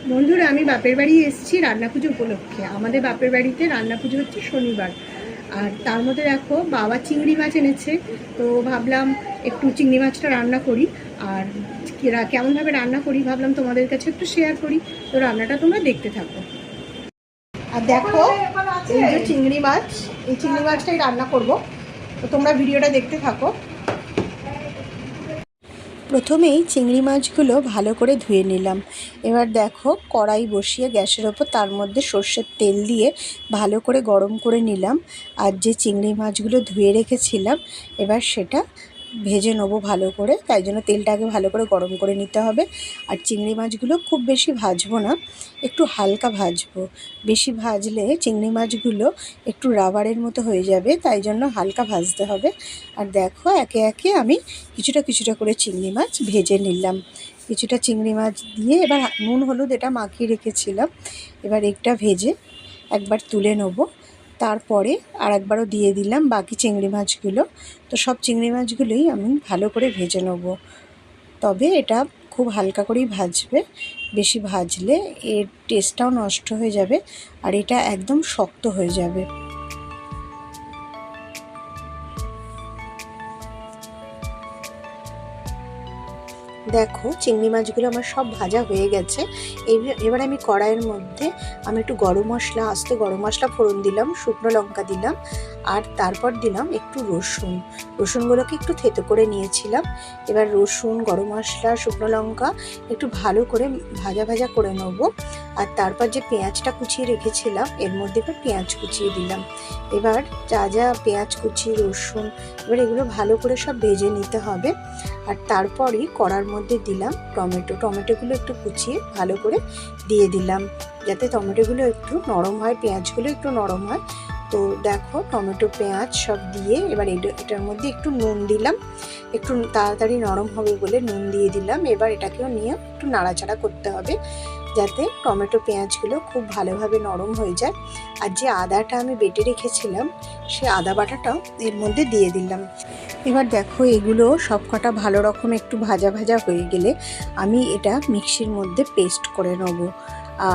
বন্ধুরা, আমি বাপের বাড়ি এসেছি রান্না পুজো উপলক্ষে। আমাদের বাপের বাড়িতে রান্না পুজো হচ্ছে শনিবার। আর তার মধ্যে দেখো বাবা চিংড়ি মাছ এনেছে, তো ভাবলাম একটু চিংড়ি মাছটা রান্না করি। আর কেমনভাবে রান্না করি ভাবলাম তোমাদের কাছে একটু শেয়ার করি। তো রান্নাটা তোমরা দেখতে থাকো। আর দেখো, এই যে চিংড়ি মাছ, এই চিংড়ি মাছটাই রান্না করব, তো তোমরা ভিডিওটা দেখতে থাকো। প্রথমেই চিংড়ি মাছগুলো ভালো করে ধুয়ে নিলাম। এবার দেখো, কড়াই বসিয়ে গ্যাসের ওপর তার মধ্যে সর্ষের তেল দিয়ে ভালো করে গরম করে নিলাম। আর যে চিংড়ি মাছগুলো ধুয়ে রেখেছিলাম এবার সেটা ভেজে নেবো ভালো করে, তাই জন্য তেলটাকে ভালো করে গরম করে নিতে হবে। আর চিংড়ি মাছগুলো খুব বেশি ভাজবো না, একটু হালকা ভাজবো। বেশি ভাজলে চিংড়ি মাছগুলো একটু রাবারের মতো হয়ে যাবে, তাই জন্য হালকা ভাজতে হবে। আর দেখো, একে একে আমি কিছুটা কিছুটা করে চিংড়ি মাছ ভেজে নিলাম। কিছুটা চিংড়ি মাছ দিয়ে এবার নুন হলুদ এটা মাখিয়ে রেখেছিলাম, এবার একটা ভেজে একবার তুলে নেবো। তারপরে আর একবারও দিয়ে দিলাম বাকি চিংড়ি মাছগুলো। তো সব চিংড়ি মাছগুলোই আমি ভালো করে ভেজে নেব, তবে এটা খুব হালকা করেই ভাজবে। বেশি ভাজলে এর টেস্টটাও নষ্ট হয়ে যাবে আর এটা একদম শক্ত হয়ে যাবে। দেখো, চিংড়ি মাছগুলো আমার সব ভাজা হয়ে গেছে। এবার আমি কড়াইয়ের মধ্যে আমি একটু গরম মশলা, আস্ত গরম মশলা ফোড়ন দিলাম, শুকনো লঙ্কা দিলাম, আর তারপর দিলাম একটু রসুনগুলোকে একটু থেতো করে নিয়েছিলাম। এবার রসুন, গরম মশলা, শুকনো লঙ্কা একটু ভালো করে ভাজা ভাজা করে নেব। আর তারপর যে পেঁয়াজটা কুচিয়ে রেখেছিলাম এর মধ্যে এবার পেঁয়াজ কুচিয়ে দিলাম। এবার যা যা পেঁয়াজ কুচি, রসুন, এবার এগুলো ভালো করে সব ভেজে নিতে হবে। আর তারপরই কড়ার মধ্যে দিলাম টমেটোগুলো একটু কুচিয়ে ভালো করে দিয়ে দিলাম, যাতে টমেটোগুলো একটু নরম হয়, পেঁয়াজগুলো একটু নরম হয়। তো দেখো, টমেটো পেঁয়াজ সব দিয়ে এবার এটার মধ্যে একটু নুন দিলাম, একটু তাড়াতাড়ি নরম হবে বলে নুন দিয়ে দিলাম। এবার এটাকেও নিয়ে একটু নাড়াচাড়া করতে হবে, যাতে টমেটো পেঁয়াজগুলো খুব ভালোভাবে নরম হয়ে যায়। আর যে আদাটা আমি বেটে রেখেছিলাম সে আদা বাটাটাও এর মধ্যে দিয়ে দিলাম। এবার দেখো, এগুলো সব কটা ভালো রকম একটু ভাজা ভাজা হয়ে গেলে আমি এটা মিক্সির মধ্যে পেস্ট করে নেব।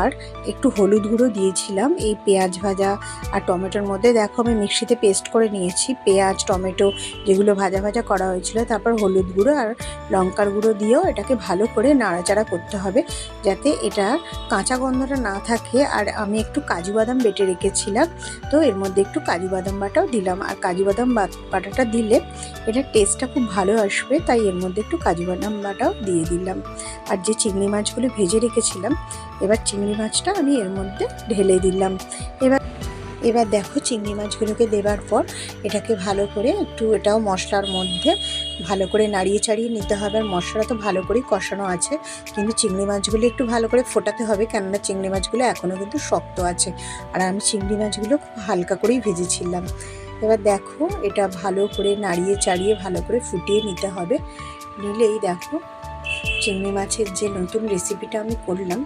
আর একটু হলুদ গুঁড়ো দিয়েছিলাম এই পেঁয়াজ ভাজা আর টমেটোর মধ্যে। দেখো, আমি মিক্সিতে পেস্ট করে নিয়েছি পেঁয়াজ টমেটো যেগুলো ভাজা ভাজা করা হয়েছিল। তারপর হলুদ গুঁড়ো আর লঙ্কার গুঁড়ো দিয়েও এটাকে ভালো করে নাড়াচাড়া করতে হবে, যাতে এটা কাঁচা গন্ধটা না থাকে। আর আমি একটু কাজু বাদাম বেটে রেখেছিলাম, তো এর মধ্যে একটু কাজু বাদাম বাটাও দিলাম। আর কাজু বাদাম বাটাটা দিলে এটার টেস্টটা খুব ভালো আসবে, তাই এর মধ্যে একটু কাজু বাদাম বাটাও দিয়ে দিলাম। আর যে চিংড়ি মাছগুলো ভেজে রেখেছিলাম এবার চিংড়ি মাছটা আমি এর মধ্যে ঢেলে দিলাম। এবার দেখো, চিংড়ি মাছগুলোকে দেওয়ার পর এটাকে ভালো করে একটু এটাও মশলার মধ্যে ভালো করে নাড়িয়ে চাড়িয়ে নিতে হবে। আর মশলা তো ভালো করেই কষানো আছে, কিন্তু চিংড়ি মাছগুলো একটু ভালো করে ফোটাতে হবে, কেননা চিংড়ি মাছগুলো এখনও কিন্তু শক্ত আছে। আর আমি চিংড়ি মাছগুলো খুব হালকা করেই ভেজেছিলাম। এবার দেখো, এটা ভালো করে নাড়িয়ে চাড়িয়ে ভালো করে ফুটিয়ে নিতে হবে। নিলেই দেখো, চিংড়ি মাছের যে নতুন রেসিপিটা আমি করলাম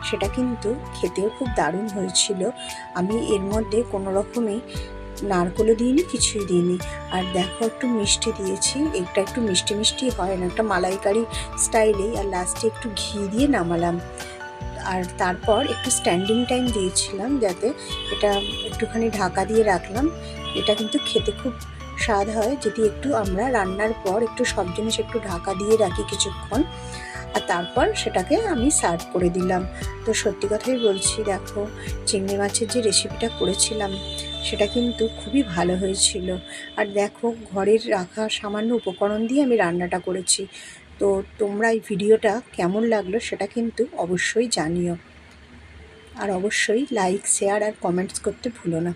সেটা কিন্তু খেতেও খুব দারুণ হয়েছিল। আমি এর মধ্যে কোনো রকমই নারকেলও দিইনি, কিছুই দিইনি। আর দেখো, একটু মিষ্টি দিয়েছি, এটা একটু মিষ্টি মিষ্টি হয় না, একটা মালাইকারি স্টাইলেই। আর লাস্টে একটু ঘি দিয়ে নামালাম। আর তারপর একটু স্ট্যান্ডিং টাইম দিয়েছিলাম, যাতে এটা একটুখানি ঢাকা দিয়ে রাখলাম। এটা কিন্তু খেতে খুব স্বাদ হয় যদি একটু আমরা রান্নার পর একটু সব জিনিস একটু ঢাকা দিয়ে রাখি কিছুক্ষণ। আর তারপর সেটাকে আমি সার্ভ করে দিলাম। তো সত্যি কথাই বলছি, দেখো, চিংড়ি মাছের যে রেসিপিটা করেছিলাম সেটা কিন্তু খুবই ভালো হয়েছিল। আর দেখো, ঘরের রাখা সামান্য উপকরণ দিয়ে আমি রান্নাটা করেছি। তো তোমরা এই ভিডিওটা কেমন লাগলো সেটা কিন্তু অবশ্যই জানিও। আর অবশ্যই লাইক, শেয়ার আর কমেন্টস করতে ভুলো না।